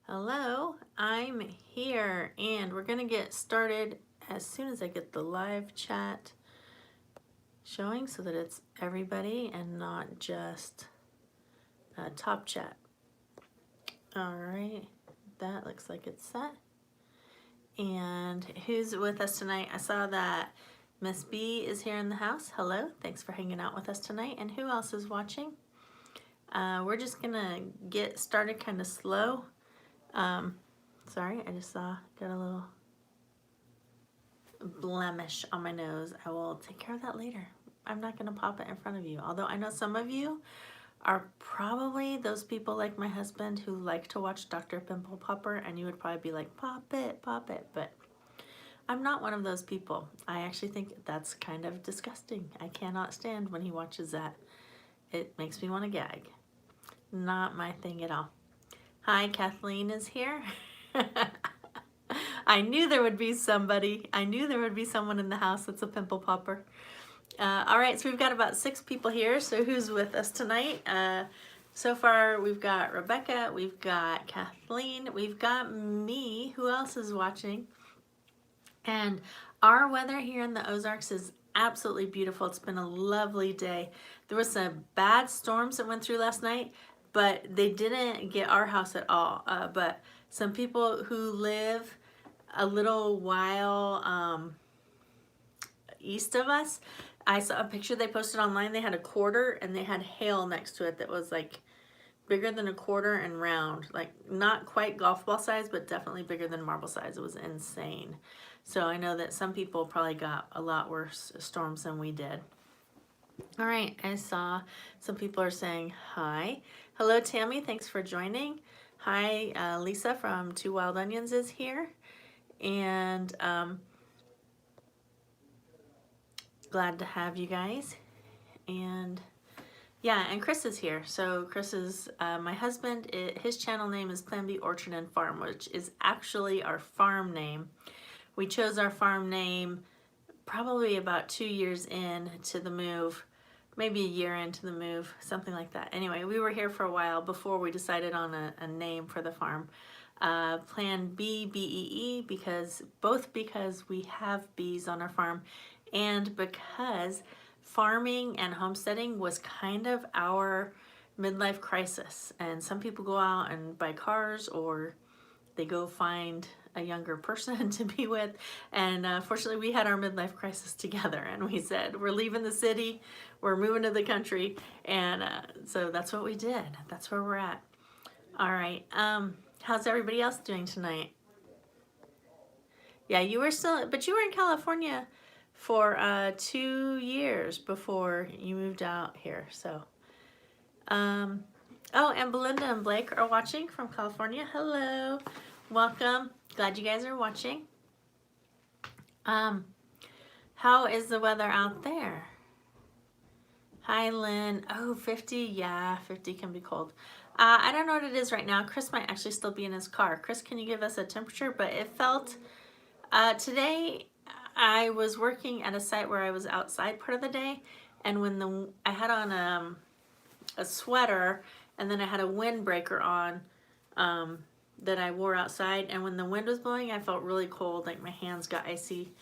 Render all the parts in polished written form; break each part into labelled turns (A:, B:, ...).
A: Hello, I'm here and we're gonna get started as soon as I get the live chat showing so that it's everybody and not just top chat. All right, that looks like it's set. And who's with us tonight? I saw that Miss B is here in the house. Hello, thanks for hanging out with us tonight. And who else is watching? We're just gonna get started kind of slow. Sorry, I just got a little blemish on my nose. I will take care of that later. I'm not going to pop it in front of you. Although I know some of you are probably those people like my husband who like to watch Dr. Pimple Popper, and you would probably be like, pop it, but I'm not one of those people. I actually think that's kind of disgusting. I cannot stand when he watches that. It makes me want to gag. Not my thing at all. Hi, Kathleen is here. I knew there would be somebody. I knew there would be someone in the house that's a pimple popper. All right, so we've got about 6 people here. So who's with us tonight? So far, we've got Rebecca, we've got Kathleen, we've got me. Who else is watching? And our weather here in the Ozarks is absolutely beautiful. It's been a lovely day. There was some bad storms that went through last night, but they didn't get our house at all. But some people who live a little while east of us, I saw a picture they posted online. They had a quarter and they had hail next to it that was like bigger than a quarter and round, like not quite golf ball size, but definitely bigger than marble size. It was insane. So I know that some people probably got a lot worse storms than we did. All right, I saw some people are saying hi. Hello, Tammy, thanks for joining. Hi, Lisa from Two Wild Onions is here. And glad to have you guys. And yeah, and Chris is here. So Chris is my husband. His channel name is Plan B Orchard and Farm, which is actually our farm name. We chose our farm name probably about 2 years in to the move, maybe a year into the move, something like that. Anyway, we were here for a while before we decided on a name for the farm. Plan B, B-E-E, because we have bees on our farm and because farming and homesteading was kind of our midlife crisis. And some people go out and buy cars or they go find a younger person to be with. And fortunately, we had our midlife crisis together and we said, we're leaving the city, we're moving to the country. And so that's what we did. That's where we're at. All right. How's everybody else doing tonight? Yeah, you were still, but you were in California for 2 years before you moved out here. So, oh, and Belinda and Blake are watching from California. Hello, welcome. Glad you guys are watching. How is the weather out there? Hi, Lynn. Oh, 50. Yeah, 50 can be cold. I don't know what it is right now. Chris might actually still be in his car. Chris, can you give us a temperature? But it felt, today I was working at a site where I was outside part of the day. And when I had on a sweater and then I had a windbreaker on that I wore outside. And when the wind was blowing, I felt really cold. Like my hands got icy,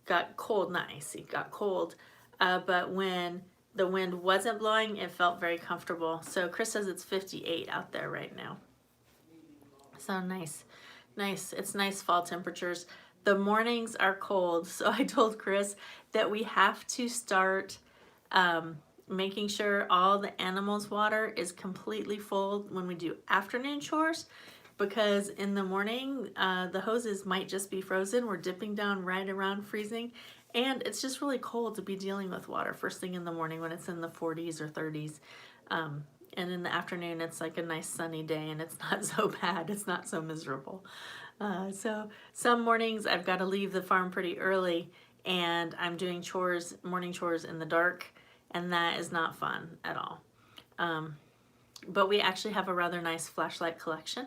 A: got cold, not icy, got cold. But when the wind wasn't blowing, it felt very comfortable. So Chris says it's 58 out there right now. So nice, nice. It's nice fall temperatures. The mornings are cold. So I told Chris that we have to start making sure all the animals' water is completely full when we do afternoon chores, because in the morning, the hoses might just be frozen. We're dipping down right around freezing. And it's just really cold to be dealing with water first thing in the morning when it's in the 40s or 30s. And in the afternoon, it's like a nice sunny day and it's not so bad. It's not so miserable. So some mornings I've got to leave the farm pretty early and I'm doing chores, morning chores in the dark, and that is not fun at all. But we actually have a rather nice flashlight collection.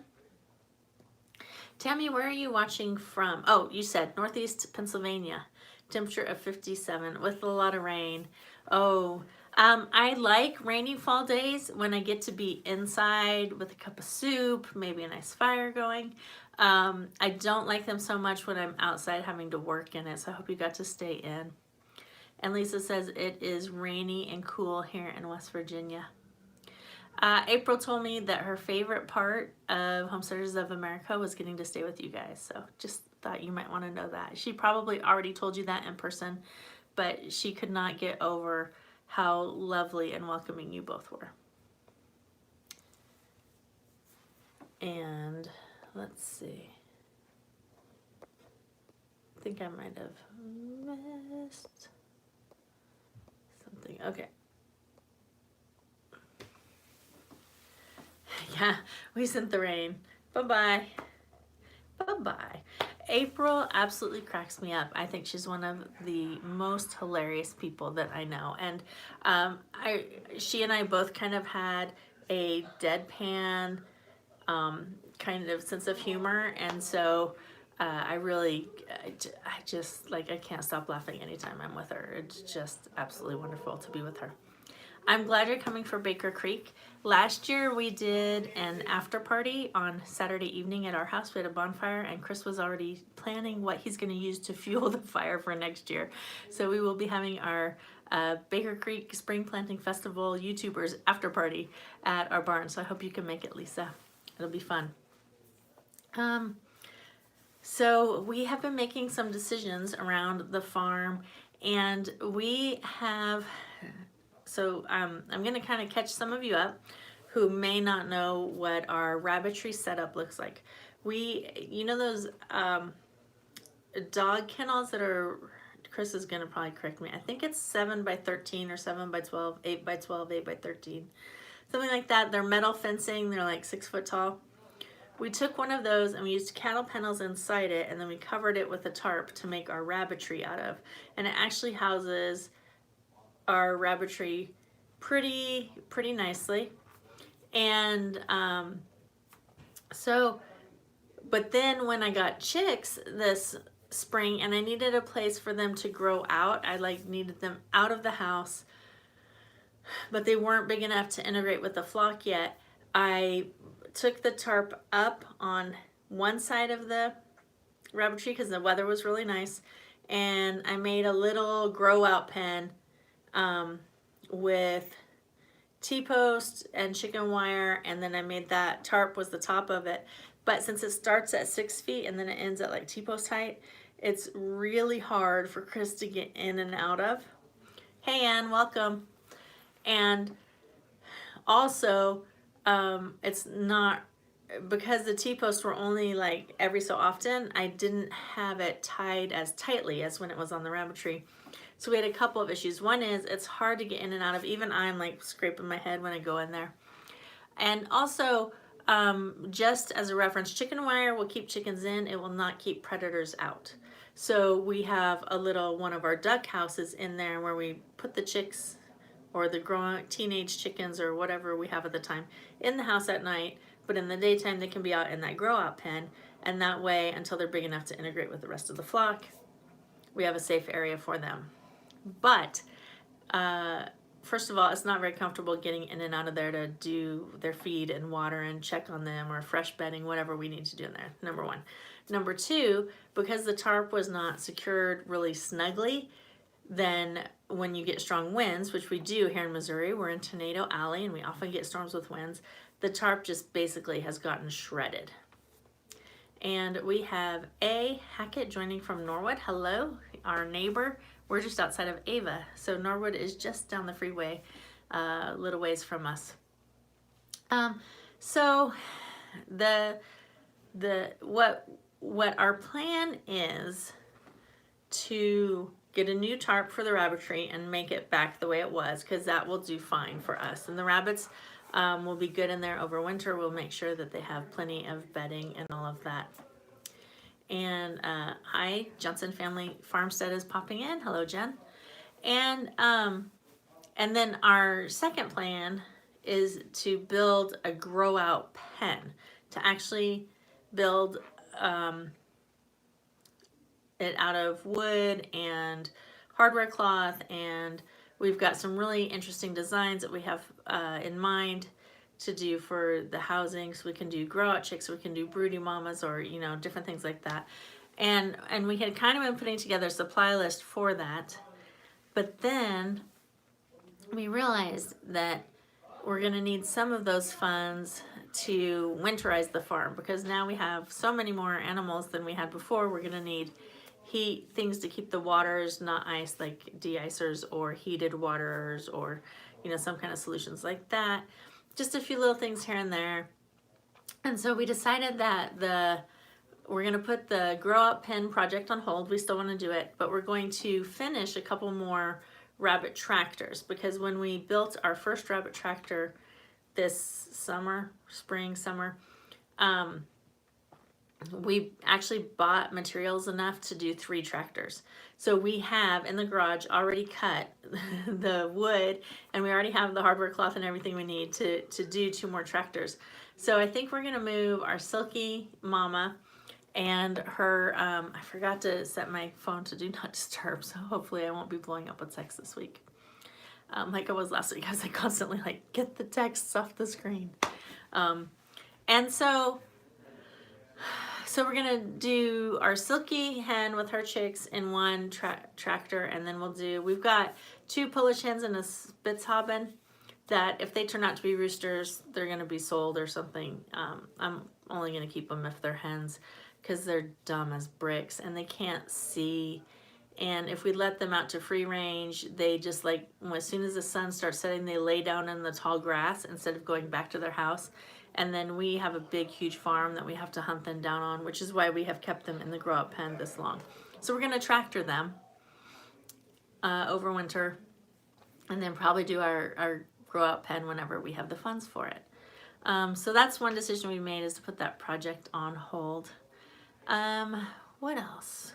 A: Tammy, where are you watching from? Oh, you said Northeast Pennsylvania. Temperature of 57 with a lot of rain. Oh, I like rainy fall days when I get to be inside with a cup of soup, maybe a nice fire going. I don't like them so much when I'm outside having to work in it, so I hope you got to stay in. And Lisa says it is rainy and cool here in West Virginia. April told me that her favorite part of Homesteaders of America was getting to stay with you guys, so just thought you might want to know that. She probably already told you that in person, but she could not get over how lovely and welcoming you both were. And let's see. I think I might have missed something. Okay. Yeah, we sent the rain. Bye-bye. Bye-bye. April absolutely cracks me up. I think she's one of the most hilarious people that I know. And she and I both kind of had a deadpan kind of sense of humor. And so I just, like, I can't stop laughing anytime I'm with her. It's just absolutely wonderful to be with her. I'm glad you're coming for Baker Creek. Last year we did an after party on Saturday evening at our house. We had a bonfire and Chris was already planning what he's going to use to fuel the fire for next year. So we will be having our Baker Creek Spring Planting Festival YouTubers after party at our barn. So I hope you can make it, Lisa. It'll be fun. So we have been making some decisions around the farm, and we have... So I'm going to kind of catch some of you up who may not know what our rabbitry setup looks like. You know those dog kennels that are, Chris is going to probably correct me, I think it's 7 by 13 or 7 by 12, 8 by 12, 8 by 13. Something like that. They're metal fencing. They're like 6 foot tall. We took one of those and we used cattle panels inside it, and then we covered it with a tarp to make our rabbitry out of. And it actually houses our rabbitry pretty nicely. And but then when I got chicks this spring and I needed a place for them to grow out, I needed them out of the house, but they weren't big enough to integrate with the flock yet. I took the tarp up on one side of the rabbitry because the weather was really nice, and I made a little grow out pen with T-post and chicken wire, and then I made that tarp was the top of it. But since it starts at 6 feet and then it ends at like T-post height, it's really hard for Chris to get in and out of. Hey Ann, welcome. And also it's not, because the T-posts were only like every so often, I didn't have it tied as tightly as when it was on the rabbitry. So we had a couple of issues. One is it's hard to get in and out of. Even I'm like scraping my head when I go in there. And also, just as a reference, chicken wire will keep chickens in. It will not keep predators out. So we have one of our duck houses in there where we put the chicks or the growing teenage chickens or whatever we have at the time in the house at night. But in the daytime, they can be out in that grow out pen. And that way, until they're big enough to integrate with the rest of the flock, we have a safe area for them. But first of all, it's not very comfortable getting in and out of there to do their feed and water and check on them or fresh bedding, whatever we need to do in there, number one. Number two, because the tarp was not secured really snugly, then when you get strong winds, which we do here in Missouri, we're in Tornado Alley and we often get storms with winds, the tarp just basically has gotten shredded. And we have A. Hackett joining from Norwood. Hello, our neighbor. We're just outside of Ava, so Norwood is just down the freeway, a little ways from us. So what our plan is to get a new tarp for the rabbitry and make it back the way it was, because that will do fine for us. And the rabbits will be good in there over winter. We'll make sure that they have plenty of bedding and all of that. And hi, Johnson Family Farmstead is popping in. Hello, Jen. And then our second plan is to build a grow out pen, to actually build it out of wood and hardware cloth and we've got some really interesting designs that we have in mind to do for the housing. So we can do grow out chicks, we can do broody mamas, or different things like that. And we had kind of been putting together a supply list for that, but then we realized that we're going to need some of those funds to winterize the farm, because now we have so many more animals than we had before. We're going to need heat, things to keep the waters not ice, like de-icers or heated waters, or some kind of solutions like that. Just a few little things here and there. And so we decided that we're going to put the grow up pen project on hold. We still want to do it, but we're going to finish a couple more rabbit tractors, because when we built our first rabbit tractor this summer, spring, summer, we actually bought materials enough to do 3 tractors. So we have in the garage already cut the wood, and we already have the hardware cloth and everything we need to do 2 more tractors. So I think we're gonna move our Silky Mama and her, I forgot to set my phone to do not disturb, so hopefully I won't be blowing up with texts this week. Like I was last week, I was like constantly like, get the texts off the screen. And so we're gonna do our Silky hen with her chicks in one tractor, and then we've got 2 Polish hens and a Spitzhauben that if they turn out to be roosters, they're gonna be sold or something. I'm only gonna keep them if they're hens, because they're dumb as bricks and they can't see. And if we let them out to free range, they just like, as soon as the sun starts setting, they lay down in the tall grass instead of going back to their house. And then we have a big, huge farm that we have to hunt them down on, which is why we have kept them in the grow-up pen this long. So we're gonna tractor them over winter, and then probably do our grow-up pen whenever we have the funds for it. So that's one decision we made, is to put that project on hold. What else?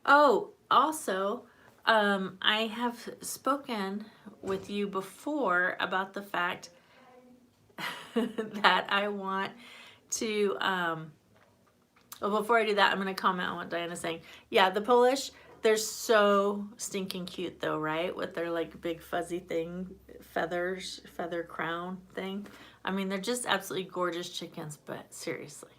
A: Oh, also, I have spoken with you before about the fact that I want to, well, before I do that, I'm going to comment on what Diana's saying. Yeah, the Polish, they're so stinking cute though, right? With their like big fuzzy thing, feather crown thing. I mean, they're just absolutely gorgeous chickens, but seriously,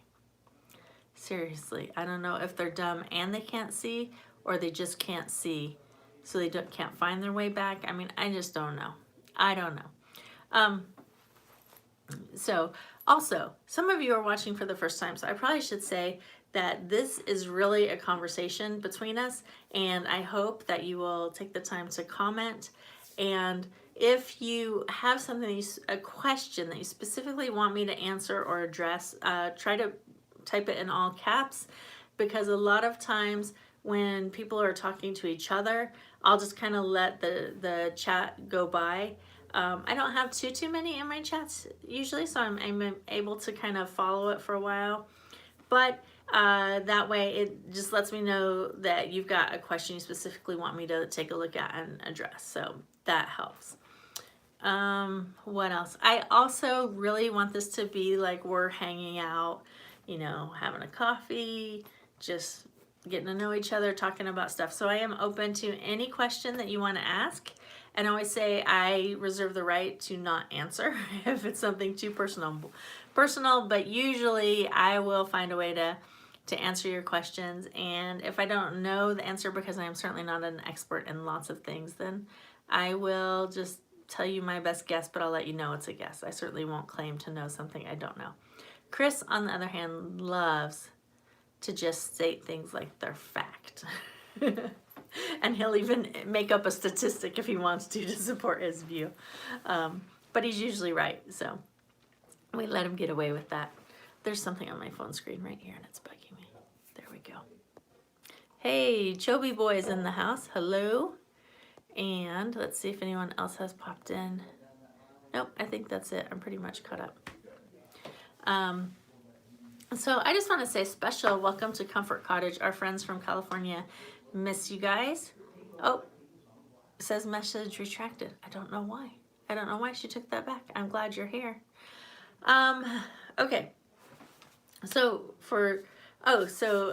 A: I don't know if they're dumb and they can't see, or they just can't see, so they can't find their way back. I mean, I just don't know. I don't know. So also, some of you are watching for the first time, so I probably should say that this is really a conversation between us, and I hope that you will take the time to comment. And if you have something, a question that you specifically want me to answer or address, try to type it in all caps, because a lot of times when people are talking to each other, I'll just kind of let the chat go by. I don't have too many in my chats usually, so I'm able to kind of follow it for a while. But that way it just lets me know that you've got a question you specifically want me to take a look at and address. So that helps. What else? I also really want this to be like we're hanging out, having a coffee, just getting to know each other, talking about stuff. So I am open to any question that you want to ask. And I always say I reserve the right to not answer if it's something too personal, but usually I will find a way to answer your questions. And if I don't know the answer, because I am certainly not an expert in lots of things, then I will just tell you my best guess, but I'll let you know it's a guess. I certainly won't claim to know something I don't know. Chris, on the other hand, loves to just state things like they're fact. And he'll even make up a statistic if he wants to support his view. But he's usually right, so we let him get away with that. There's something on my phone screen right here and it's bugging me. There we go. Hey, Choby Boy is in the house. Hello. And let's see if anyone else has popped in. Nope, I think that's it. I'm pretty much caught up. So I just want to say special welcome to Comfort Cottage. Our friends from California miss you guys. Oh, it says message retracted. I don't know why. I don't know why she took that back. I'm glad you're here. Okay. So for Oh, so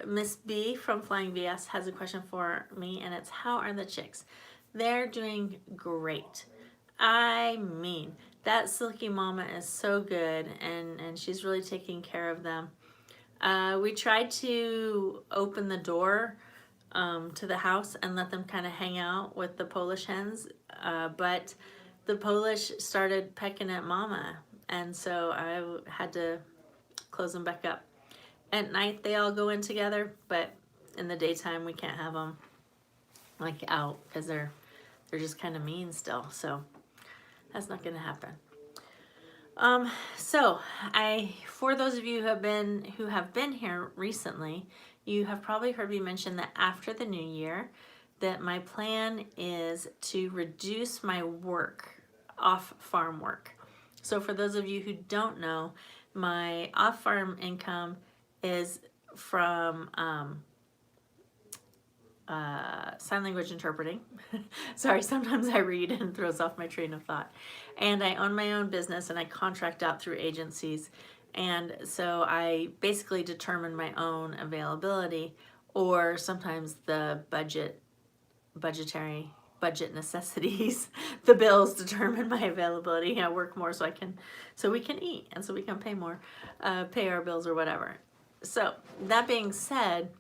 A: Miss B from Flying VS has a question for me, and it's, how are the chicks? They're doing great. I mean, that Silky Mama is so good, and she's really taking care of them. We tried to open the door to the house and let them kind of hang out with the Polish hens, but the Polish started pecking at Mama, and so I had to close them back up. At night they all go in together, but in the daytime we can't have them like out because they're just kind of mean still. So that's not going to happen. So for those of you who have been here recently, you have probably heard me mention that after the new year, that my plan is to reduce my off-farm work. So for those of you who don't know, my off-farm income is from sign language interpreting. Sorry, sometimes I read and it throws off my train of thought. And I own my own business and I contract out through agencies. And so I basically determine my own availability, or sometimes the budget necessities, the bills determine my availability. I work more so we can eat and so we can pay more, pay our bills or whatever. So that being said,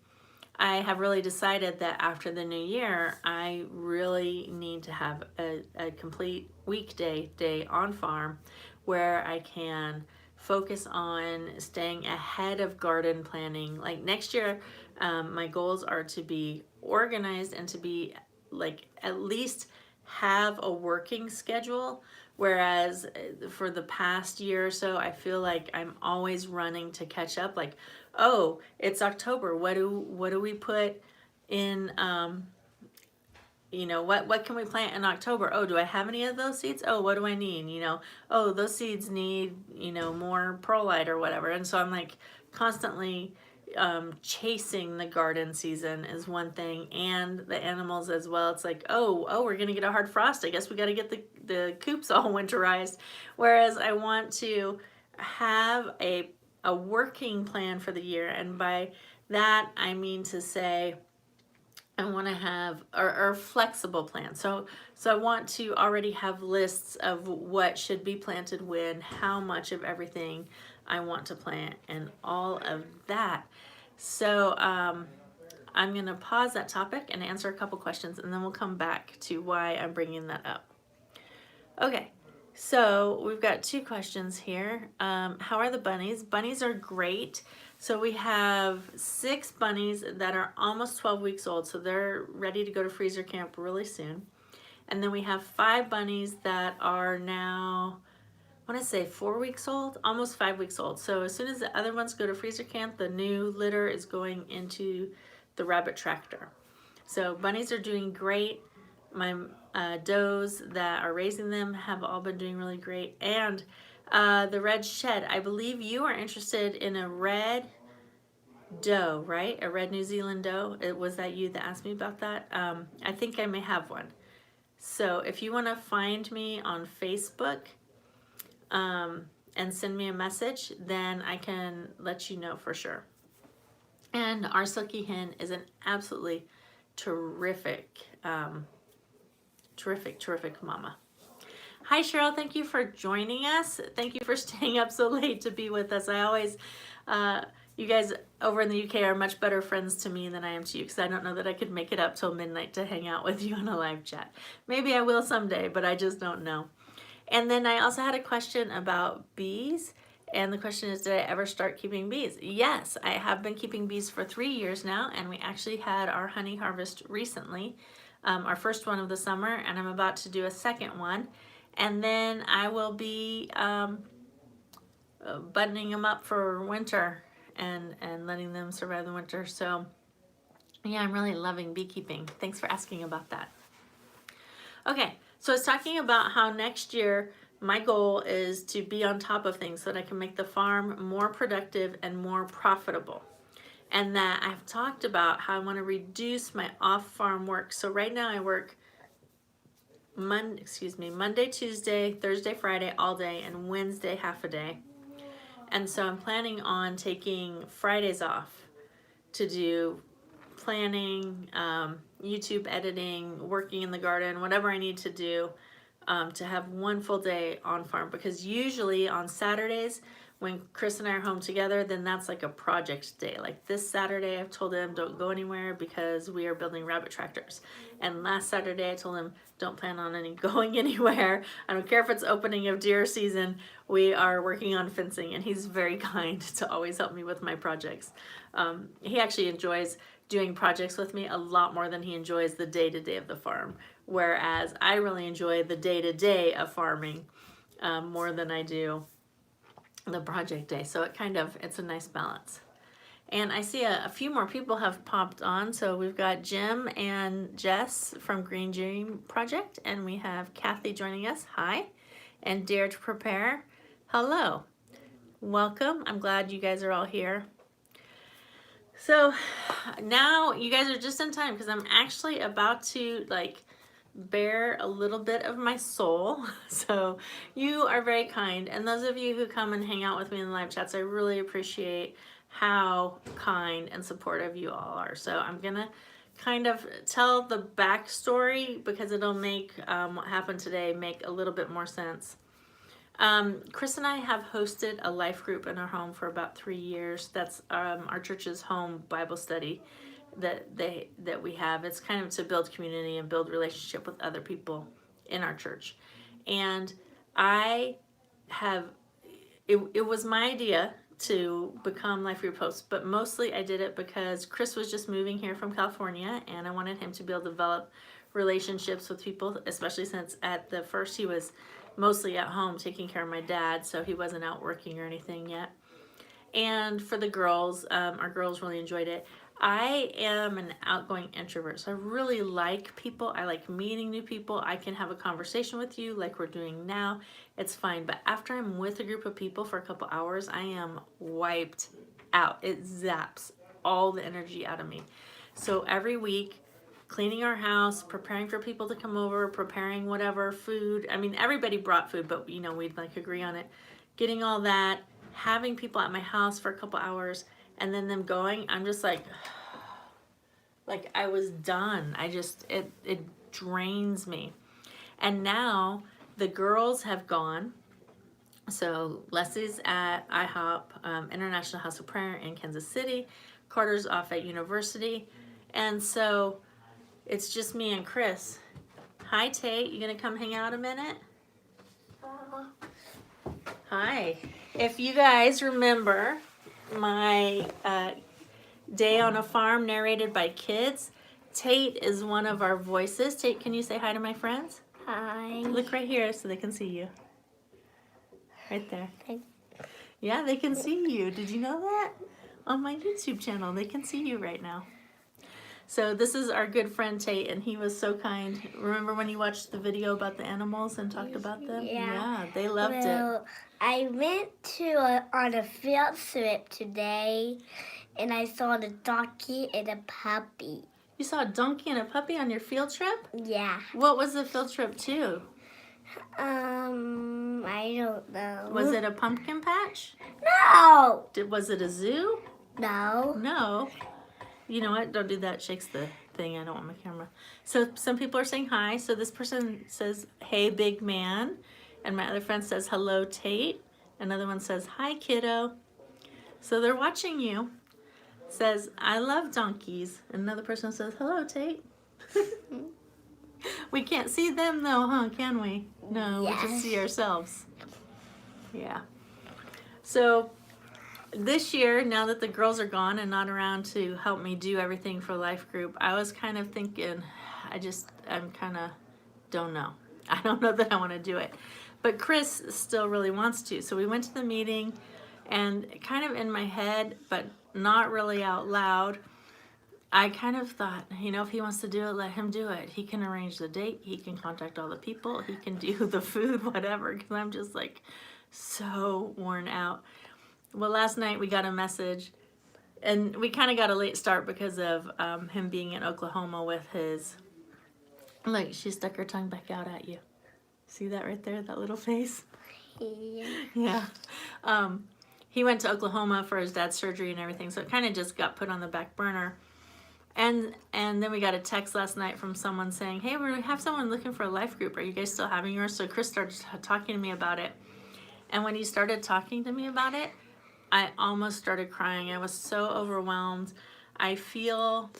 A: I have really decided that after the new year, I really need to have a complete weekday day on farm where I can focus on staying ahead of garden planning. Like next year, my goals are to be organized and to be like at least have a working schedule. Whereas for the past year or so, I feel like I'm always running to catch up. Like, oh, it's October. What do we put in? What can we plant in October? Oh, do I have any of those seeds? Oh, what do I need? Oh, those seeds need more perlite or whatever. And so I'm like constantly chasing the garden season is one thing, and the animals as well. It's like, oh, we're gonna get a hard frost. I guess we got to get the coops all winterized. Whereas I want to have a working plan for the year, and by that I mean to say I want to have or flexible plan. So I want to already have lists of what should be planted when, how much of everything I want to plant, and all of that. So I'm going to pause that topic and answer a couple questions, and then we'll come back to why I'm bringing that up. Okay, so we've got two questions here. How are the bunnies? Bunnies are great. So we have 6 bunnies that are almost 12 weeks old, so they're ready to go to freezer camp really soon. And then we have 5 bunnies that are now, I want to say 4 weeks old, almost 5 weeks old. So as soon as the other ones go to freezer camp, the new litter is going into the rabbit tractor. So bunnies are doing great. My does that are raising them have all been doing really great. And the red shed, I believe you are interested in a red doe, right? A red New Zealand doe. Was that you that asked me about that? I think I may have one. So if you want to find me on Facebook and send me a message, then I can let you know for sure. And our silky hen is an absolutely terrific mama. Hi Cheryl, thank you for joining us. Thank you for staying up so late to be with us. I always, you guys over in the UK are much better friends to me than I am to you, because I don't know that I could make it up till midnight to hang out with you on a live chat. Maybe I will someday, but I just don't know. And then I also had a question about bees. And the question is, did I ever start keeping bees? Yes, I have been keeping bees for 3 years now, and we actually had our honey harvest recently, our first one of the summer, and I'm about to do a second one. And then I will be buttoning them up for winter and letting them survive the winter. So yeah, I'm really loving beekeeping. Thanks for asking about that. Okay, so I was talking about how next year my goal is to be on top of things so that I can make the farm more productive and more profitable. And that I've talked about how I want to reduce my off-farm work. So right now I work Monday, Tuesday, Thursday, Friday all day, and Wednesday half a day. And so I'm planning on taking Fridays off to do planning, YouTube editing, working in the garden, whatever I need to do, to have one full day on farm. Because usually on Saturdays, when Chris and I are home together, then that's like a project day. Like this Saturday, I've told him don't go anywhere because we are building rabbit tractors. And last Saturday, I told him don't plan on going anywhere. I don't care if it's opening of deer season. We are working on fencing, and he's very kind to always help me with my projects. He actually enjoys doing projects with me a lot more than he enjoys the day-to-day of the farm. Whereas I really enjoy the day-to-day of farming more than I do the project day. So it's a nice balance. And I see a few more people have popped on. So we've got Jim and Jess from Green Dream Project, and we have Kathy joining us. Hi. And Dare to Prepare. Hello. Welcome. I'm glad you guys are all here. So now you guys are just in time because I'm actually about to bare a little bit of my soul. So you are very kind, and those of you who come and hang out with me in the live chats, I really appreciate how kind and supportive you all are. So I'm gonna kind of tell the backstory because it'll make what happened today make a little bit more sense. Chris and I have hosted a life group in our home for about 3 years. That's our church's home Bible study that we have. It's kind of to build community and build relationship with other people in our church. And it was my idea to become life group host, but mostly I did it because Chris was just moving here from California, and I wanted him to be able to develop relationships with people, especially since at the first he was mostly at home taking care of my dad, so he wasn't out working or anything yet. And for the girls, our girls really enjoyed it. I am an outgoing introvert, so I really like people. I like meeting new people. I can have a conversation with you like we're doing now. It's fine. But after I'm with a group of people for a couple hours, I am wiped out. It zaps all the energy out of me. So every week, cleaning our house, preparing for people to come over, preparing whatever food. I mean, everybody brought food, but we'd agree on it. Getting all that, having people at my house for a couple hours, and then them going, I'm just like I was done. It drains me. And now the girls have gone. So Leslie's at IHOP, International House of Prayer in Kansas City. Carter's off at university. And so it's just me and Chris. Hi, Tate. You gonna come hang out a minute? Hi. If you guys remember my day on a farm narrated by kids, Tate is one of our voices. Tate, can you say hi to my friends?
B: Hi.
A: Look right here so they can see you. Right there.
B: Hi.
A: Yeah, they can see you. Did you know that? On my YouTube channel, they can see you right now. So this is our good friend Tate, and he was so kind. Remember when you watched the video about the animals and talked about them? Yeah, they loved it.
B: I went on a field trip today, and I saw the donkey and a puppy.
A: You saw a donkey and a puppy on your field trip?
B: Yeah.
A: What was the field trip to?
B: I don't know.
A: Was it a pumpkin patch?
B: No.
A: Was it a zoo?
B: No.
A: No. You know what? Don't do that. Shakes the thing. I don't want my camera. So some people are saying hi. So this person says, hey, big man. And my other friend says, hello, Tate. Another one says, hi, kiddo. So they're watching you. Says, I love donkeys. Another person says, hello, Tate. We can't see them though, huh? Can we? No,
B: Yes.
A: We just see ourselves. Yeah. So this year, now that the girls are gone and not around to help me do everything for Life Group, I was kind of thinking, I'm kind of, don't know. I don't know that I want to do it. But Chris still really wants to. So we went to the meeting, and kind of in my head, but not really out loud, I kind of thought, if he wants to do it, let him do it. He can arrange the date. He can contact all the people. He can do the food, whatever, because I'm just so worn out. Well, last night we got a message, and we kind of got a late start because of him being in Oklahoma with his, look, she stuck her tongue back out at you. See that right there, that little face?
B: Yeah.
A: Yeah. he went to Oklahoma for his dad's surgery and everything, so it kind of just got put on the back burner. And then we got a text last night from someone saying, hey, we have someone looking for a life group. Are you guys still having yours? So Chris started talking to me about it. And when he started talking to me about it, I almost started crying. I was so overwhelmed. I feel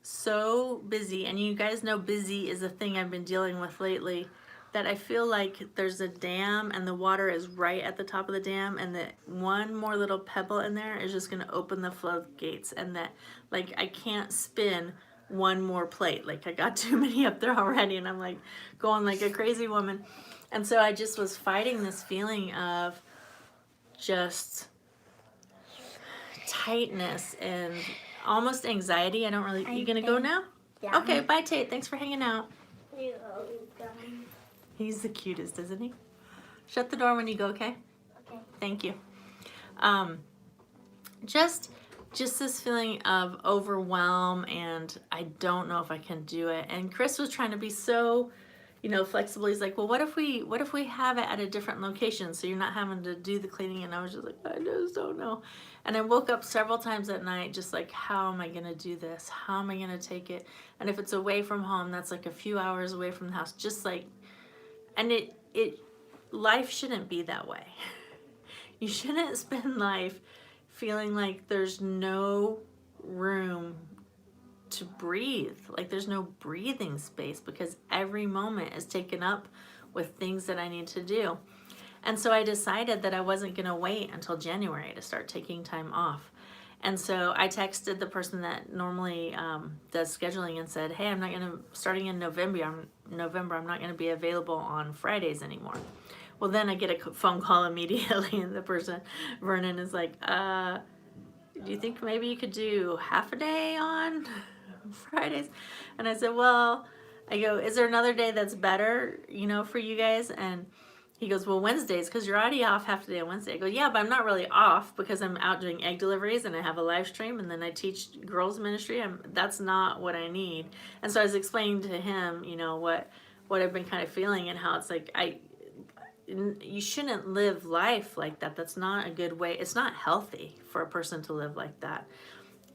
A: so busy. And you guys know busy is a thing I've been dealing with lately. That I feel like there's a dam and the water is right at the top of the dam, and that one more little pebble in there is just going to open the floodgates, and that like I can't spin one more plate. Like I got too many up there already, and I'm like going like a crazy woman. And so I just was fighting this feeling of just tightness and almost anxiety. I don't really, you going to go now?
B: Yeah.
A: Okay, bye Tate. Thanks for hanging out.
B: You're always going.
A: He's the cutest, isn't he? Shut the door when you go, okay?
B: Okay.
A: Thank you. Just this feeling of overwhelm, and I don't know if I can do it. And Chris was trying to be so, flexible. He's like, well, what if we have it at a different location so you're not having to do the cleaning? And I was just like, I just don't know. And I woke up several times at night just like, how am I going to do this? How am I going to take it? And if it's away from home, that's like a few hours away from the house. Just like, and life shouldn't be that way. You shouldn't spend life feeling like there's no room to breathe. Like there's no breathing space because every moment is taken up with things that I need to do. And so I decided that I wasn't going to wait until January to start taking time off. And so I texted the person that normally does scheduling and said, hey, I'm not going to, starting in November, I'm not going to be available on Fridays anymore. Well, then I get a phone call immediately, and the person, Vernon, is like, do you think maybe you could do half a day on Fridays? And I said, well, I go, is there another day that's better, for you guys? And he goes, well, Wednesdays, because you're already off half a day on Wednesday. I go, yeah, but I'm not really off because I'm out doing egg deliveries and I have a live stream and then I teach girls ministry. That's not what I need. And so I was explaining to him, what I've been kind of feeling and how it's like, you shouldn't live life like that. That's not a good way. It's not healthy for a person to live like that.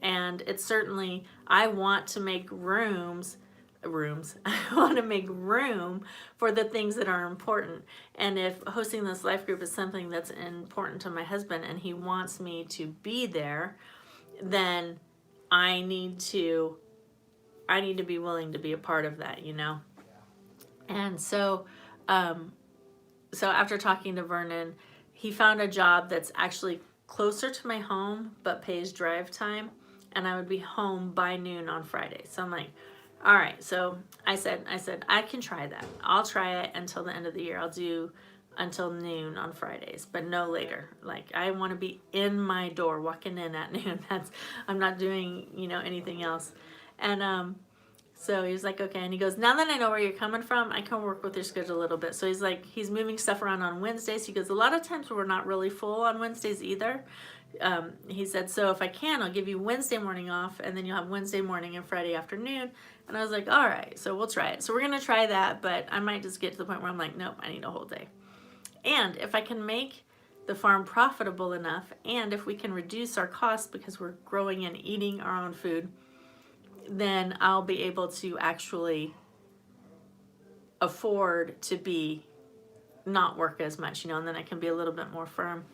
A: And it's certainly, I want to make rooms. I want to make room for the things that are important. And if hosting this life group is something that's important to my husband and he wants me to be there, then I need to be willing to be a part of that, And so, so after talking to Vernon, he found a job that's actually closer to my home, but pays drive time. And I would be home by noon on Friday. So I'm like, all right, so I said, I can try that. I'll try it until the end of the year. I'll do until noon on Fridays, but no later. Like I want to be in my door, walking in at noon. I'm not doing, anything else. And so he was like, okay. And he goes, now that I know where you're coming from, I can work with your schedule a little bit. So he's like, he's moving stuff around on Wednesdays. He goes, a lot of times we're not really full on Wednesdays either. He said, so if I can, I'll give you Wednesday morning off, and then you'll have Wednesday morning and Friday afternoon. And I was like, all right, so we'll try it. So we're going to try that, but I might just get to the point where I'm like, nope, I need a whole day. And if I can make the farm profitable enough, and if we can reduce our costs because we're growing and eating our own food, then I'll be able to actually afford to not work as much, and then I can be a little bit more firm.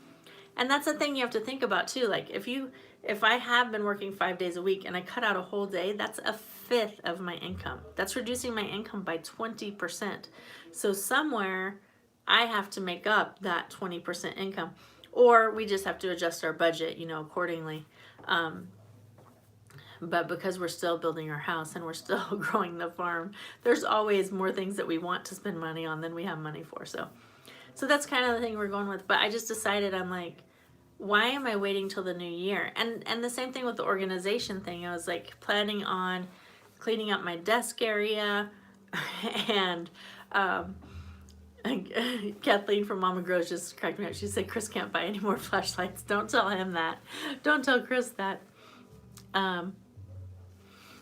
A: And that's the thing you have to think about too. Like if I have been working 5 days a week and I cut out a whole day, that's a fifth of my income. That's reducing my income by 20%. So somewhere I have to make up that 20% income, or we just have to adjust our budget, accordingly. But because we're still building our house and we're still growing the farm, there's always more things that we want to spend money on than we have money for. So that's kind of the thing we're going with. But I just decided, I'm like, why am I waiting till the new year? And the same thing with the organization thing. I was like planning on cleaning up my desk area, and Kathleen from Mama Grows just cracked me up. She said, Chris can't buy any more flashlights. Don't tell him that. Don't tell Chris that.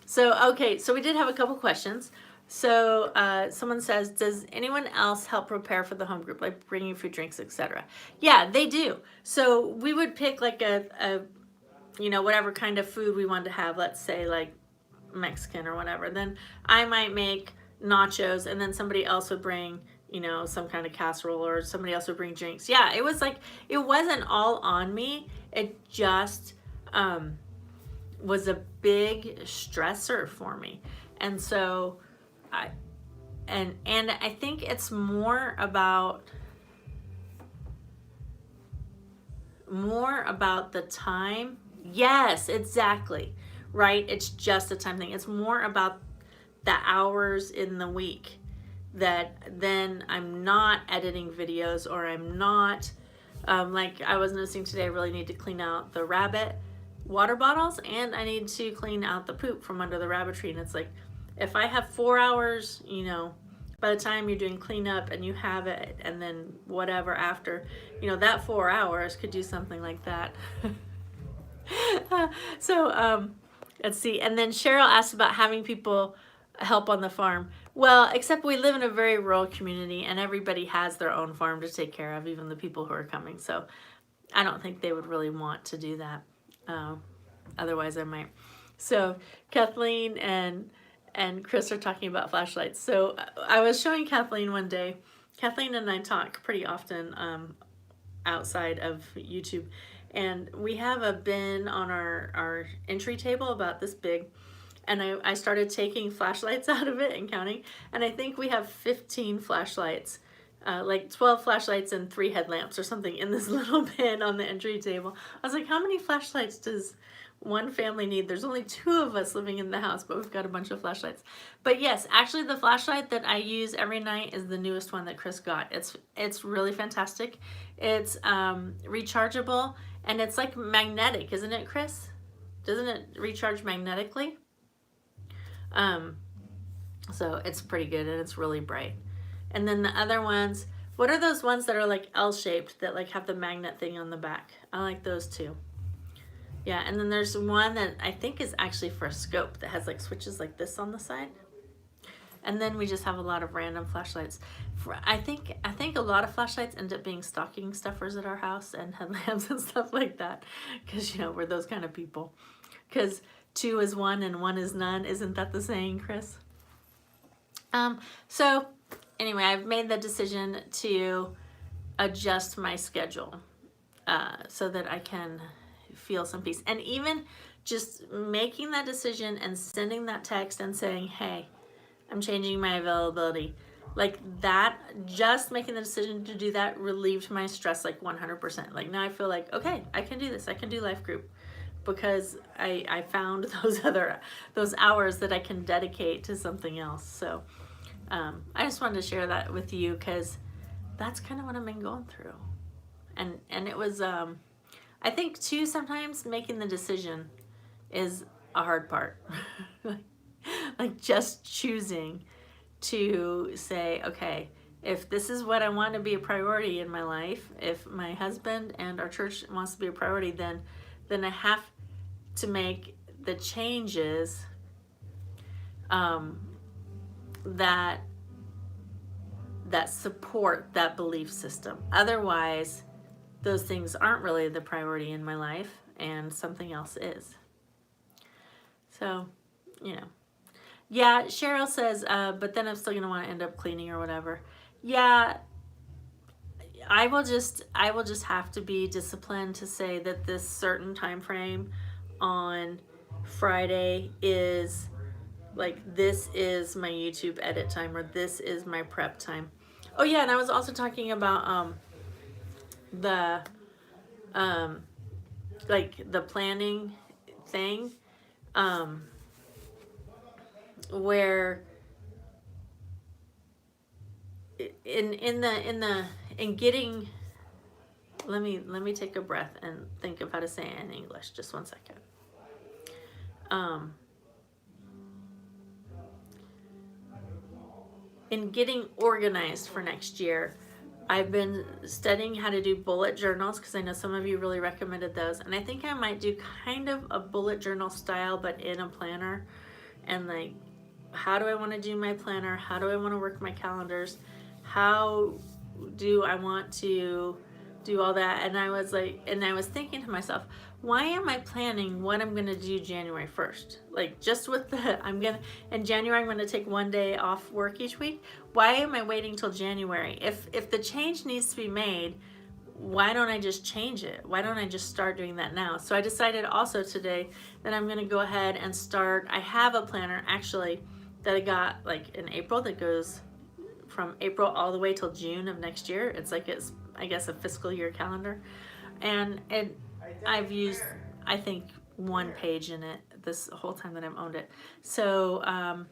A: So we did have a couple questions. So someone says, does anyone else help prepare for the home group, like bringing food, drinks, etc.? Yeah, they do. So we would pick like a whatever kind of food we wanted to have. Let's say like Mexican or whatever. Then I might make nachos, and then somebody else would bring some kind of casserole, or somebody else would bring drinks. Yeah, it was like, it wasn't all on me. It just was a big stressor for me. And so I think it's more about the time. Yes, exactly. Right? It's just a time thing. It's more about the hours in the week that then I'm not editing videos, or I'm not like I was noticing today, I really need to clean out the rabbit water bottles, and I need to clean out the poop from under the rabbit tree. And it's like, if I have 4 hours, by the time you're doing cleanup and you have it, and then whatever after, that 4 hours could do something like that. So let's see. And then Cheryl asked about having people help on the farm. Well, except we live in a very rural community, and everybody has their own farm to take care of, even the people who are coming. So I don't think they would really want to do that. Otherwise I might. So Kathleen and Chris are talking about flashlights. So I was showing Kathleen one day. Kathleen and I talk pretty often outside of YouTube. And we have a bin on our entry table about this big. And I started taking flashlights out of it and counting. And I think we have 15 flashlights, like 12 flashlights and 3 headlamps or something in this little bin on the entry table. I was like, how many flashlights does one family need? There's only 2 of us living in the house, but we've got a bunch of flashlights. But yes, actually the flashlight that I use every night is the newest one that Chris got. It's really fantastic. It's rechargeable, and it's like magnetic, isn't it, Chris? Doesn't it recharge magnetically? So it's pretty good, and it's really bright. And then the other ones, what are those ones that are like L-shaped that like have the magnet thing on the back? I like those too. Yeah, and then there's one that I think is actually for a scope that has like switches like this on the side. And then we just have a lot of random flashlights. I think a lot of flashlights end up being stocking stuffers at our house, and headlamps and stuff like that, because we're those kind of people. Because 2 is 1 and 1 is none. Isn't that the saying, Chris? So anyway, I've made the decision to adjust my schedule so that I can feel some peace. And even just making that decision and sending that text and saying, hey, I'm changing my availability. Like that, just making the decision to do that relieved my stress like 100%. Like now I feel like, okay, I can do this. I can do life group, because I found those hours that I can dedicate to something else. So I just wanted to share that with you, because that's kind of what I've been going through. And it was, I think too, sometimes making the decision is a hard part. Like just choosing to say, okay, if this is what I want to be a priority in my life, if my husband and our church wants to be a priority, then I have to make the changes that support that belief system. Otherwise, those things aren't really the priority in my life, and something else is. So, Yeah, Cheryl says, but then I'm still gonna want to end up cleaning or whatever. Yeah, I will just have to be disciplined to say that this certain time frame on Friday is like, this is my YouTube edit time, or this is my prep time. Oh yeah, and I was also talking about like the planning thing, where in getting, let me take a breath and think of how to say it in English. Just 1 second. In getting organized for next year, I've been studying how to do bullet journals, because I know some of you really recommended those, and I think I might do kind of a bullet journal style, but in a planner, and like how do I want to do my planner? How do I want to work my calendars? How do I want to do all that? And I was like, and I was thinking to myself, why am I planning what I'm going to do January 1st? Like just with the, in January, I'm going to take one day off work each week. Why am I waiting till January? If the change needs to be made, why don't I just change it? Why don't I just start doing that now? So I decided also today that I'm going to go ahead and start. I have a planner actually that I got like in April that goes from April all the way till June of next year. It's like it's, I guess, a fiscal year calendar. And I've used, I think, one page in it this whole time that I've owned it. So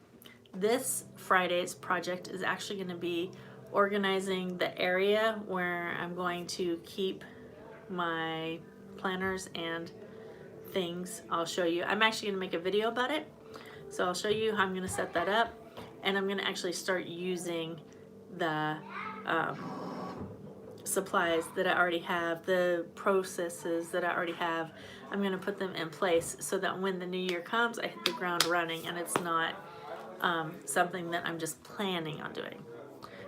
A: this Friday's project is actually going to be organizing the area where I'm going to keep my planners and things. I'll show you. I'm actually going to make a video about it. So I'll show you how I'm going to set that up. And I'm going to actually start using the supplies that I already have, the processes that I already have. I'm going to put them in place so that when the new year comes, I hit the ground running and it's not something that I'm just planning on doing.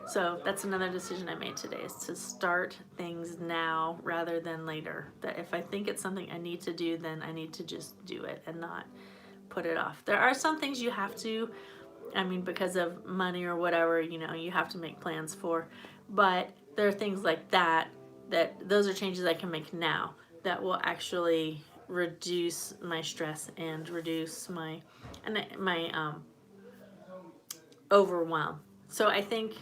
A: So that's another decision I made today, is to start things now rather than later. That if I think it's something I need to do, then I need to just do it and not put it off. There are some things you have to, I mean, because of money or whatever, you know, you have to make plans for. But there are things like that, that those are changes I can make now that will actually reduce my stress and reduce my overwhelm. So I think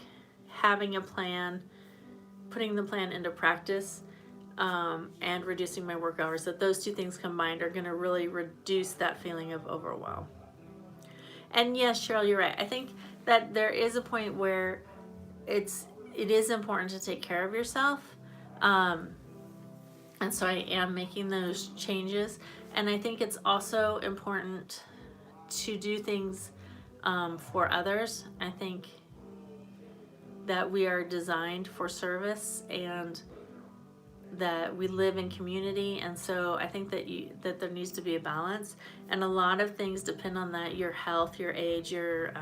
A: having a plan, putting the plan into practice, and reducing my work hours, that those two things combined are going to really reduce that feeling of overwhelm. And yes, Cheryl, you're right. I think that there is a point where it is important to take care of yourself. And so I am making those changes. And I think it's also important to do things for others. I think that we are designed for service and that we live in community, and so I think that there needs to be a balance, and a lot of things depend on that: your health, your age, your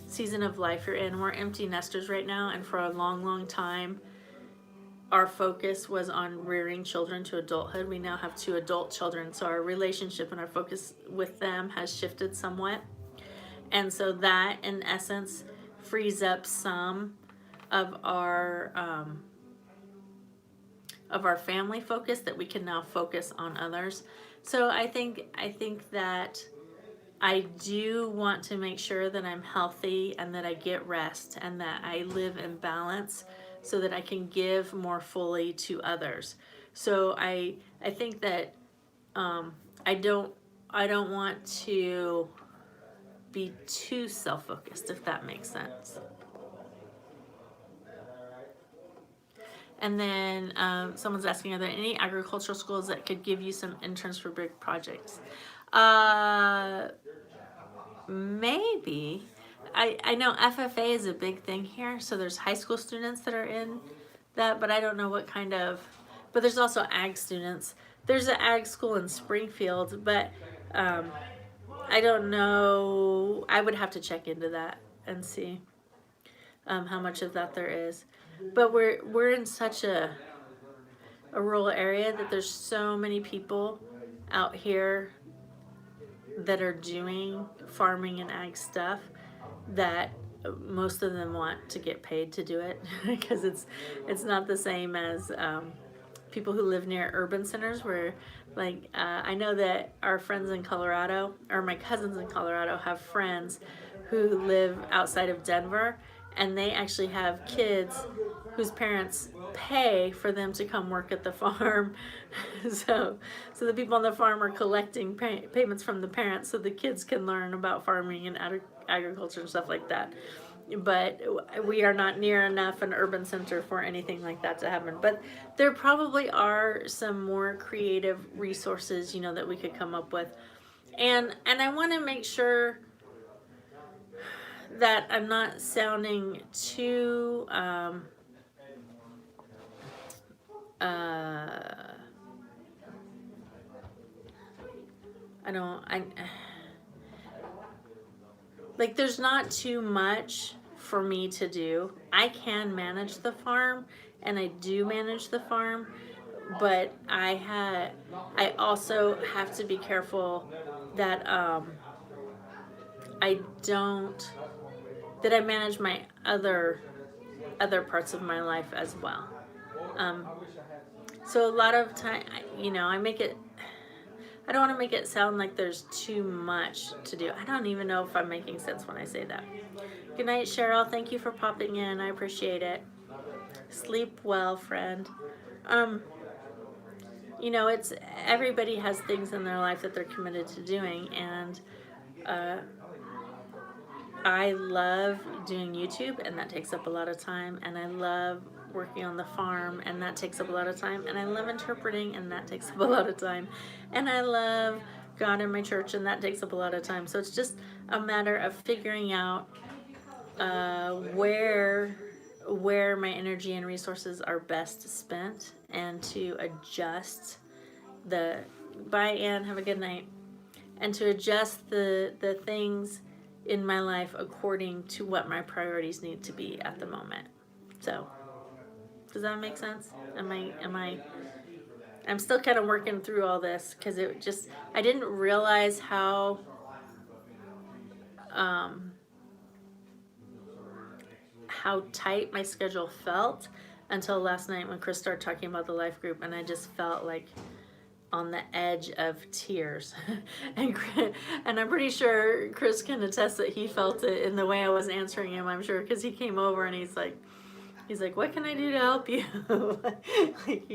A: season of life you're in. We're empty nesters right now, and for a long time our focus was on rearing children to adulthood. We now have 2 adult children, so our relationship and our focus with them has shifted somewhat, and so that in essence frees up some of our family focus, that we can now focus on others. So I think that I do want to make sure that I'm healthy and that I get rest and that I live in balance so that I can give more fully to others. So I think that I don't want to be too self-focused, if that makes sense. And then someone's asking, are there any agricultural schools that could give you some interns for big projects? Maybe. I know FFA is a big thing here, so there's high school students that are in that, but I don't know what kind of, but there's also ag students. There's an ag school in Springfield, but I don't know. I would have to check into that and see how much of that there is. But we're in such a rural area that there's so many people out here that are doing farming and ag stuff that most of them want to get paid to do it because it's not the same as people who live near urban centers where like I know that our friends in Colorado, or my cousins in Colorado, have friends who live outside of Denver, and they actually have kids whose parents pay for them to come work at the farm. so the people on the farm are collecting payments from the parents so the kids can learn about farming and agriculture and stuff like that. But we are not near enough an urban center for anything like that to happen. But there probably are some more creative resources, you know, that we could come up with. And I want to make sure that I'm not sounding too like there's not too much for me to do. I can manage the farm, and I do manage the farm, but I also have to be careful that I don't that I manage my other parts of my life as well. Um, so a lot of time, I make it. I don't want to make it sound like there's too much to do. I don't even know if I'm making sense when I say that. Good night, Cheryl. Thank you for popping in. I appreciate it. Sleep well, friend. Um, it's everybody has things in their life that they're committed to doing, and uh, I love doing YouTube, and that takes up a lot of time, and I love working on the farm, and that takes up a lot of time, and I love interpreting, and that takes up a lot of time, and I love God in my church, and that takes up a lot of time. So it's just a matter of figuring out where my energy and resources are best spent, and to adjust the bye, Ann, have a good night, and to adjust the things in my life according to what my priorities need to be at the moment. So does that make sense? I'm still kind of working through all this, because I didn't realize how tight my schedule felt until last night when Chris started talking about the life group, and I just felt like on the edge of tears. and I'm pretty sure Chris can attest that he felt it in the way I was answering him, I'm sure, because he came over and he's like, what can I do to help you? Like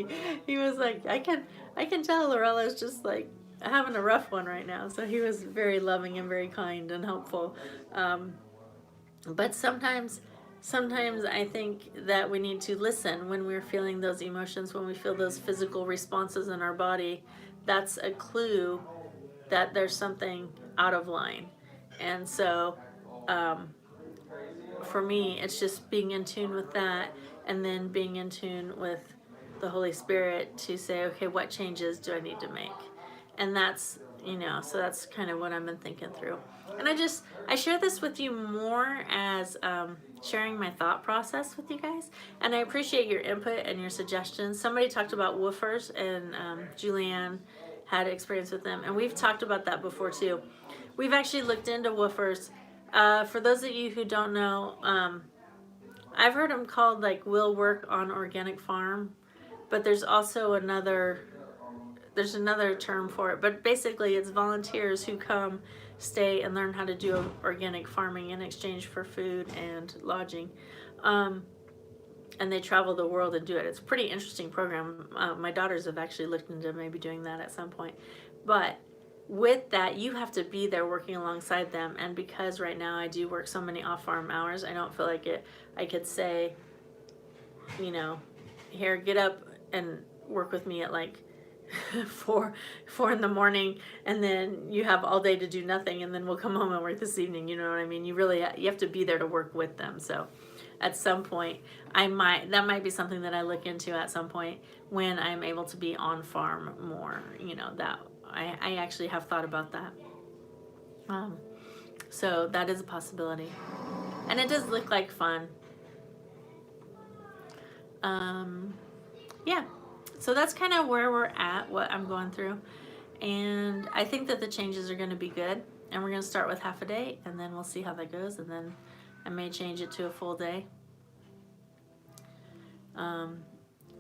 A: he was like, I can tell Lorella's just like having a rough one right now. So he was very loving and very kind and helpful. But sometimes I think that we need to listen when we're feeling those emotions, when we feel those physical responses in our body. That's a clue that there's something out of line. And so for me, it's just being in tune with that, and then being in tune with the Holy Spirit to say, okay, what changes do I need to make? And that's, so that's kind of what I've been thinking through. And I share this with you more as sharing my thought process with you guys. And I appreciate your input and your suggestions. Somebody talked about woofers, and Julianne had experience with them. And we've talked about that before too. We've actually looked into woofers. For those of you who don't know, I've heard them called like Will Work on Organic Farm, but there's also another term for it. But basically it's volunteers who come, stay, and learn how to do organic farming in exchange for food and lodging. And they travel the world and do it. It's a pretty interesting program. My daughters have actually looked into maybe doing that at some point. But with that, you have to be there working alongside them. And because right now I do work so many off-farm hours, I don't feel like I could say, here, get up and work with me at like 4 in the morning, and then you have all day to do nothing, and then we'll come home and work this evening. You know what I mean? You have to be there to work with them. So at some point, that might be something that I look into at some point when I'm able to be on farm more. That I actually have thought about that. So that is a possibility, and it does look like fun. Yeah, so that's kind of where we're at, what I'm going through, and I think that the changes are going to be good, and we're going to start with half a day, and then we'll see how that goes, and then I may change it to a full day.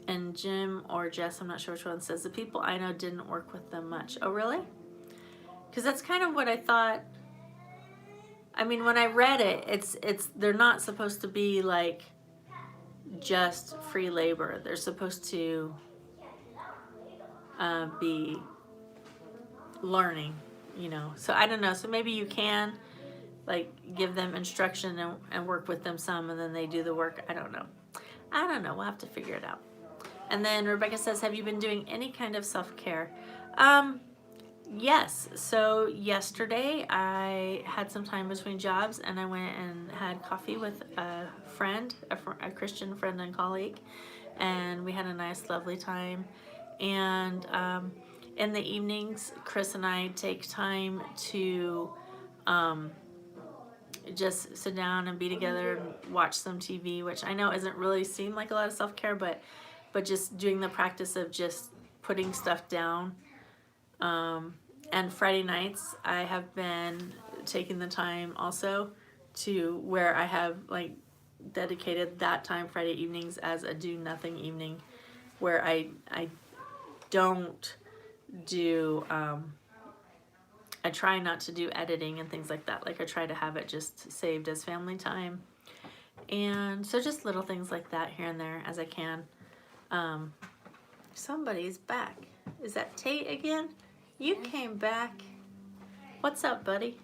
A: And Jim or Jess, I'm not sure which one, says the people I know didn't work with them much. Oh, really? Because that's kind of what I thought. I mean, when I read it, they're not supposed to be like just free labor. They're supposed to be learning, So I don't know. So maybe you can like give them instruction and work with them some, and then they do the work. I don't know. We'll have to figure it out. And then Rebecca says, have you been doing any kind of self-care? Yes. So yesterday I had some time between jobs, and I went and had coffee with a friend, a Christian friend and colleague, and we had a nice, lovely time. And in the evenings, Chris and I take time to just sit down and be together and watch some TV, which I know isn't really seem like a lot of self-care, but just doing the practice of just putting stuff down. And Friday nights, I have been taking the time also to where I have like dedicated that time Friday evenings as a do nothing evening, where I don't do I try not to do editing and things like that. Like I try to have it just saved as family time. And so just little things like that here and there as I can. Somebody's back. Is that Tate again? You came back. What's up, buddy?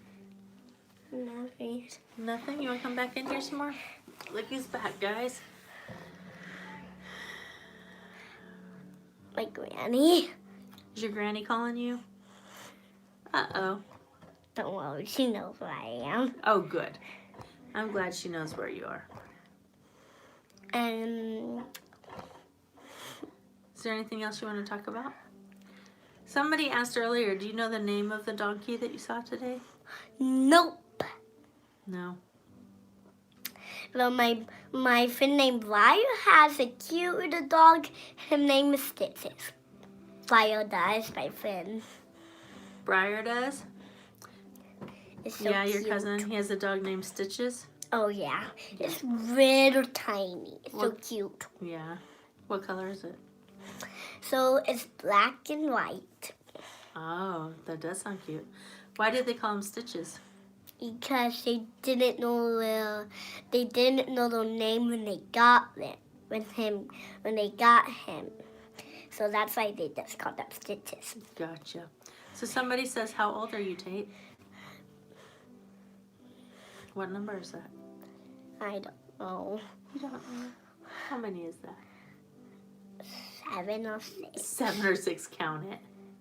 B: Nothing.
A: Nothing? You want to come back in here some more? Look who's back, guys.
B: My granny.
A: Is your granny calling you? Uh-oh.
B: Don't worry, she knows where I am.
A: Oh, good. I'm glad she knows where you are. Is there anything else you want to talk about? Somebody asked earlier, do you know the name of the donkey that you saw today?
B: Nope.
A: No.
B: Well, my friend named Ryan has a cute little dog. His name is Stitches. Ryan does, my friend.
A: Briar does?
B: It's so
A: Yeah, your
B: cute.
A: cousin. He has a dog named Stitches.
B: Oh, yeah. It's little tiny. It's so cute.
A: Yeah. What color is it?
B: So it's black and white.
A: Oh, that does sound cute. Why did they call him Stitches?
B: Because they didn't know the name when they got him. So that's why they just called him Stitches.
A: Gotcha. So somebody says, how old are you, Tate? What number is that?
B: I don't know.
A: You don't know. How many is that?
B: 7 or 6.
A: 7 or 6, count it.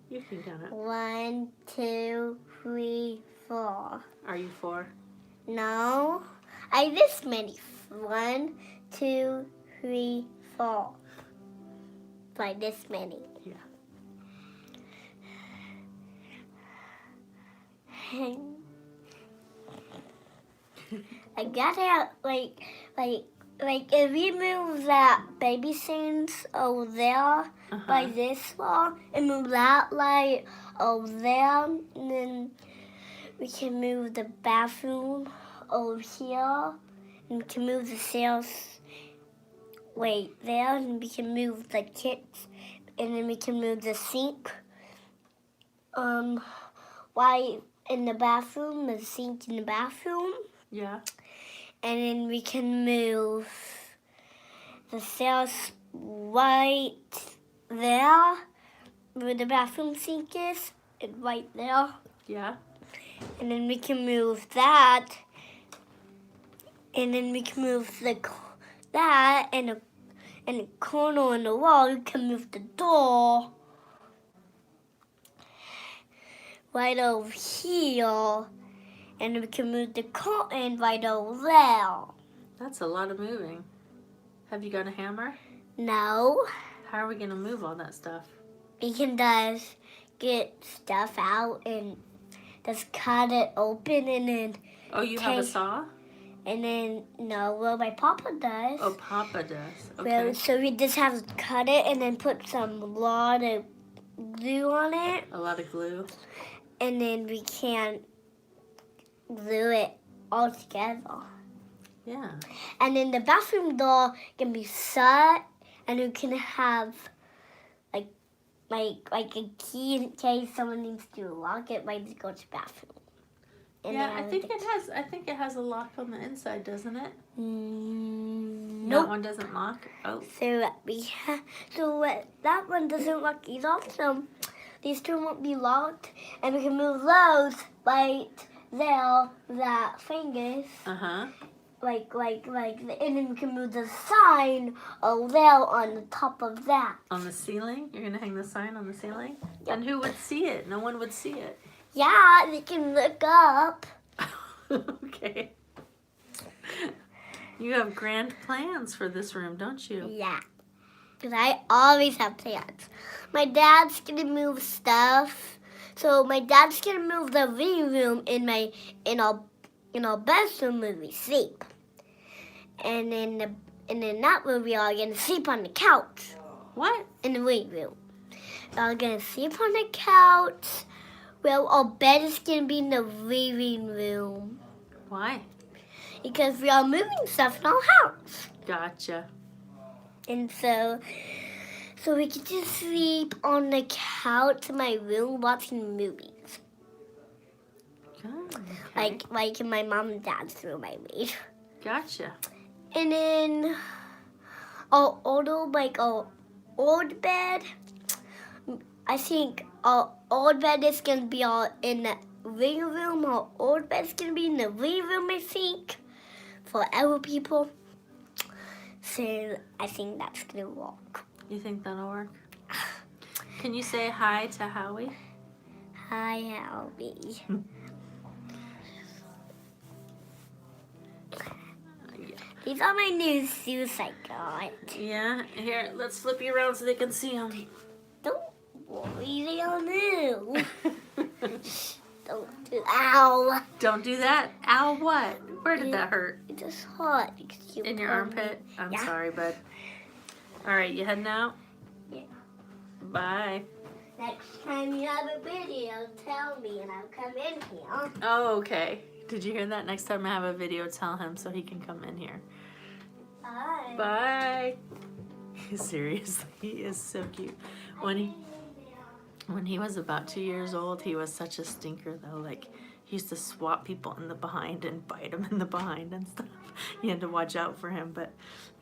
A: You can count it.
B: 1, 2, 3, 4.
A: Are you 4?
B: No. I this many. 1, 2, 3, 4. Like this many.
A: Yeah.
B: I gotta like if we move that baby scenes over there by this wall and move that light over there, and then we can move the bathroom over here, and we can move the stairs there, and we can move the kids, and then we can move the sink. Why in the bathroom, the sink in the bathroom.
A: Yeah.
B: And then we can move the stairs right there where the bathroom sink is, and right there.
A: Yeah.
B: And then we can move that, and then we can move that and a corner on the wall. We can move the door right over here. And we can move the curtain right over there.
A: That's a lot of moving. Have you got a hammer?
B: No.
A: How are we going to move all that stuff?
B: We can just get stuff out and just cut it open and then...
A: Oh, you have a saw?
B: And then, no, well, my papa does.
A: Oh, Papa does. Okay.
B: Well, so we just have to cut it and then put some lot of glue on it.
A: A lot of glue.
B: And then we can glue it all together.
A: Yeah.
B: And then the bathroom door can be shut, and you can have like a key in case someone needs to lock it right to go to the bathroom. And
A: yeah, I think it has a lock on the inside, doesn't it?
B: Nope.
A: That one doesn't lock. Oh.
B: So that one doesn't lock either. So these two won't be locked, and we can move those right there. That fingers. Like, and then we can move the sign over there on the top of that.
A: On the ceiling? You're going to hang the sign on the ceiling?
B: Yep.
A: And who would see it? No one would see it.
B: Yeah, they can look up.
A: Okay. You have grand plans for this room, don't you?
B: Yeah, because I always have plans. My dad's going to move stuff. So my dad's going to move the living room in in our bedroom when we sleep. And in that room, we are going to sleep on the couch.
A: What?
B: In the living room. We are going to sleep on the couch. Well, our bed is going to be in the living room.
A: Why?
B: Because we are moving stuff in our house.
A: Gotcha.
B: And so we can just sleep on the couch in my room watching movies.
A: Oh, okay.
B: Like in my mom and dad's room, I made.
A: Gotcha.
B: And then our old bed, I think our old bed is going to be all in the living room. Our old bed is going to be in the living room, I think, for other people. So I think that's going to work.
A: You think that'll work? Can you say hi to Howie?
B: Hi, Albie. These are my new shoes I got.
A: Yeah, here, let's flip you around so they can see them.
B: Don't worry, they'll move. Don't do, ow.
A: Don't do that. Ow, what? Where did that hurt?
B: It's just hot. Because you
A: In your
B: pulled me.
A: armpit? I'm
B: Yeah.
A: sorry, bud. All right, you heading out?
B: Yeah.
A: Bye.
B: Next time you have a video, tell me and I'll come in here.
A: Oh, okay. Did you hear that? Next time I have a video, tell him so he can come in here.
B: Bye.
A: Bye. Seriously, he is so cute. When he was about 2 years old, he was such a stinker though. Like, he used to swat people in the behind and bite them in the behind and stuff. You had to watch out for him. But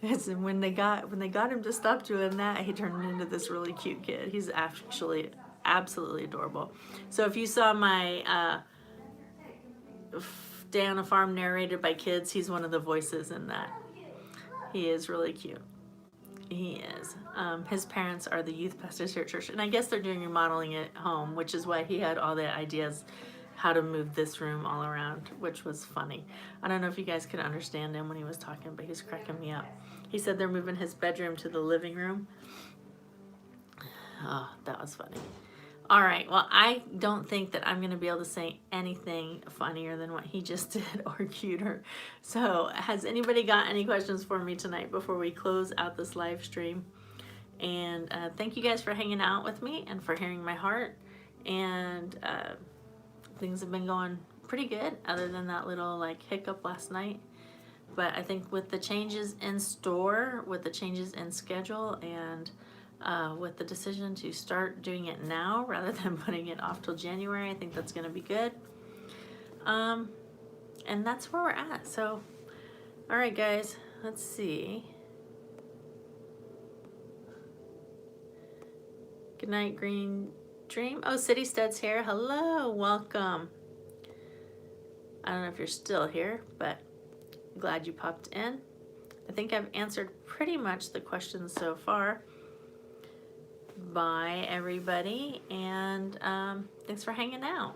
A: when they got him to stop doing that, he turned into this really cute kid. He's actually absolutely adorable. So if you saw my Day on a Farm narrated by kids, he's one of the voices in that. He is really cute. He is. His parents are the youth pastors here at church, and I guess they're doing remodeling at home, which is why he had all the ideas how to move this room all around, which was funny. I don't know if you guys could understand him when he was talking, but he was cracking me up. He said they're moving his bedroom to the living room. Oh, that was funny. All right, well, I don't think that I'm going to be able to say anything funnier than what he just did or cuter. So has anybody got any questions for me tonight before we close out this live stream? And thank you guys for hanging out with me and for hearing my heart. And things have been going pretty good other than that little like hiccup last night. But I think with the changes in store, with the changes in schedule, and with the decision to start doing it now rather than putting it off till January, I think that's going to be good. And that's where we're at. So, all right, guys, let's see. Good night, Green Dream. Oh, City Stud's here. Hello, welcome. I don't know if you're still here, but glad you popped in. I think I've answered pretty much the questions so far. Bye, everybody, and thanks for hanging out.